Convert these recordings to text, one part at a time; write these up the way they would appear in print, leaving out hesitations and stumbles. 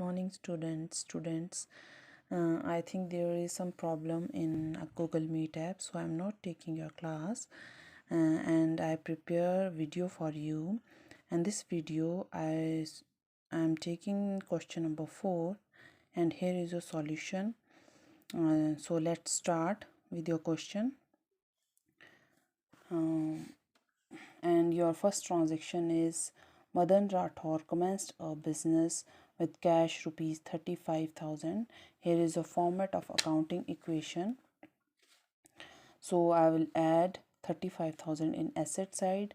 Morning, students. I think there is some problem in a Google Meet app, so I'm not taking your class. And I prepare video for you. And this video I'm taking question number 4, and here is your solution. So let's start with your question. And your first transaction is Madan Rathore commenced a business with cash rupees 35,000. Here is a format of accounting equation. So I will add 35,000 in asset side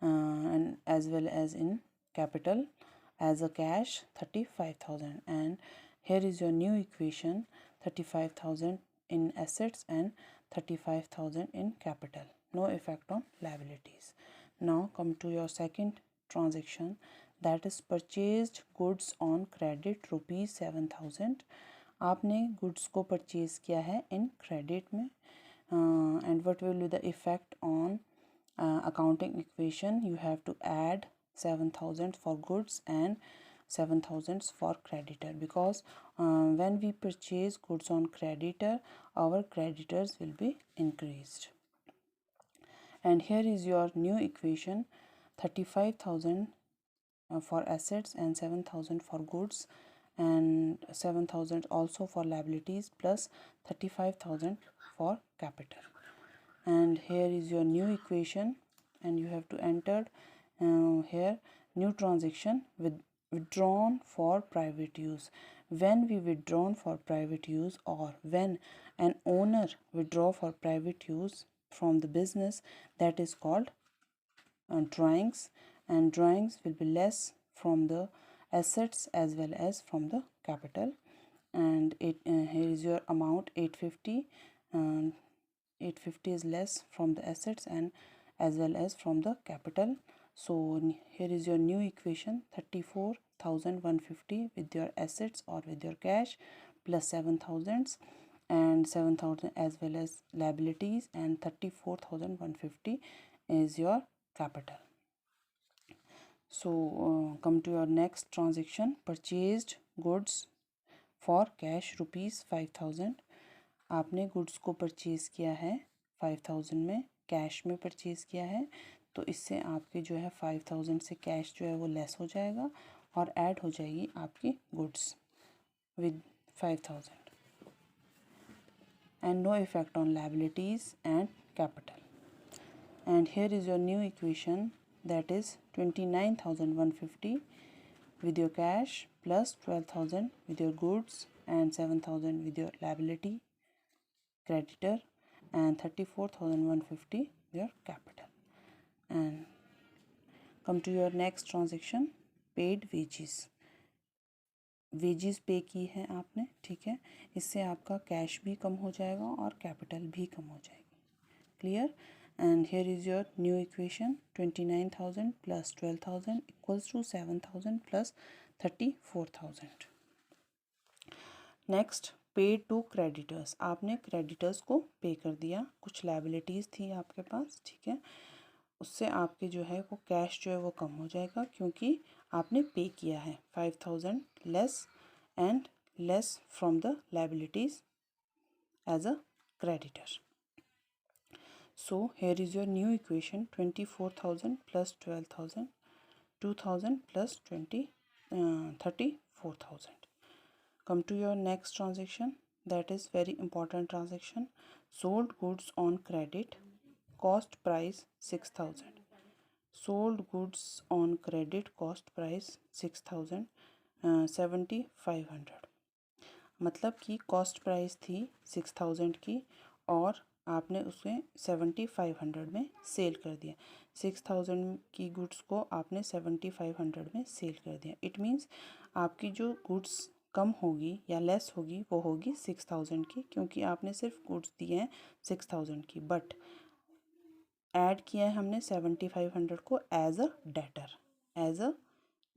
and as well as in capital as a cash 35,000, and here is your new equation 35,000 in assets and 35,000 in capital. No effect on liabilities. Now come to your second transaction, that is purchased goods on credit rupees 7,000. आपने goods को purchase किया है in credit में, and what will be the effect on accounting equation? You have to add 7,000 for goods and 7,000 for creditor, because when we purchase goods on creditor, our creditors will be increased. And here is your new equation 35,000 for assets and 7,000 for goods and 7,000 also for liabilities plus 35,000 for capital. And here is your new equation, and you have to enter here new transaction with withdrawn for private use. When we withdrawn for private use, or when an owner withdraw for private use from the business, that is called drawings, and drawings will be less from the assets as well as from the capital. And here is your amount 850, and 850 is less from the assets and as well as from the capital. So here is your new equation 34,150 with your assets or with your cash plus 7,000 and 7,000 as well as liabilities, and 34,150 is your capital. So come to your next transaction, purchased goods for cash rupees 5,000. आपने goods को purchase किया है 5,000 में, cash में purchase किया है, तो इससे आपके जो है 5,000 से कैश जो है वो लेस हो जाएगा और ऐड हो जाएगी आपकी goods with 5,000, and no effect on liabilities and capital. And here is your new equation, that is 29,150 with your cash plus 12,000 with your goods and 7,000 with your liability creditor and 34,150 your capital. And come to your next transaction, paid wages. Wages पे की है आपने, ठीक है, इससे आपका cash भी कम हो जाएगा और कैपिटल भी कम हो जाएगी. Clear? And here is your new equation 29,000 plus 12,000 equals to 7,000 plus 34,000. Next paid to creditors. आपने क्रेडिटर्स को पे कर दिया, कुछ लाइबिलिटीज़ थी आपके पास, ठीक है, उससे आपके जो है वो कैश जो है वो कम हो जाएगा क्योंकि आपने पे किया है 5,000 less and less from the liabilities as a creditor. So here is your new equation 24,000 plus 12,000, 2,000 plus 34,000. Come to your next transaction, that is very important transaction, sold goods on credit, cost price 6,000. Sold goods on credit, cost price 6,000, 7,500. मतलब कि cost price थी 6,000 की और आपने उसे 7,500 में cell कर दिया. 6,000 की गुड्स को आपने 7,500 में सेल कर दिया. इट मीन्स आपकी जो गुड्स कम होगी या लेस होगी वो होगी 6,000 की, क्योंकि आपने सिर्फ गुड्स दिए हैं 6,000 की, बट ऐड किया है हमने 7,500 को एज अ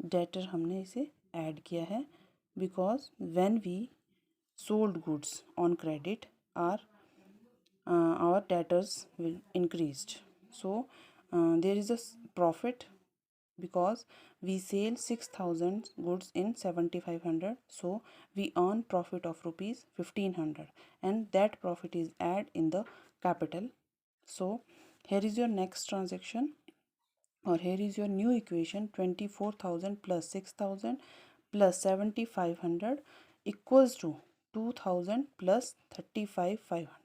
डेटर हमने इसे ऐड किया है, because when we sold goods on credit our debtors will increased. So there is a profit because we sell 6,000 goods in 7,500, so we earn profit of rupees 1,500, and that profit is add in the capital. So here is your next transaction, or here is your new equation. 24,000 plus 6,000 plus 7,500 equals to 2,000 plus 35,500.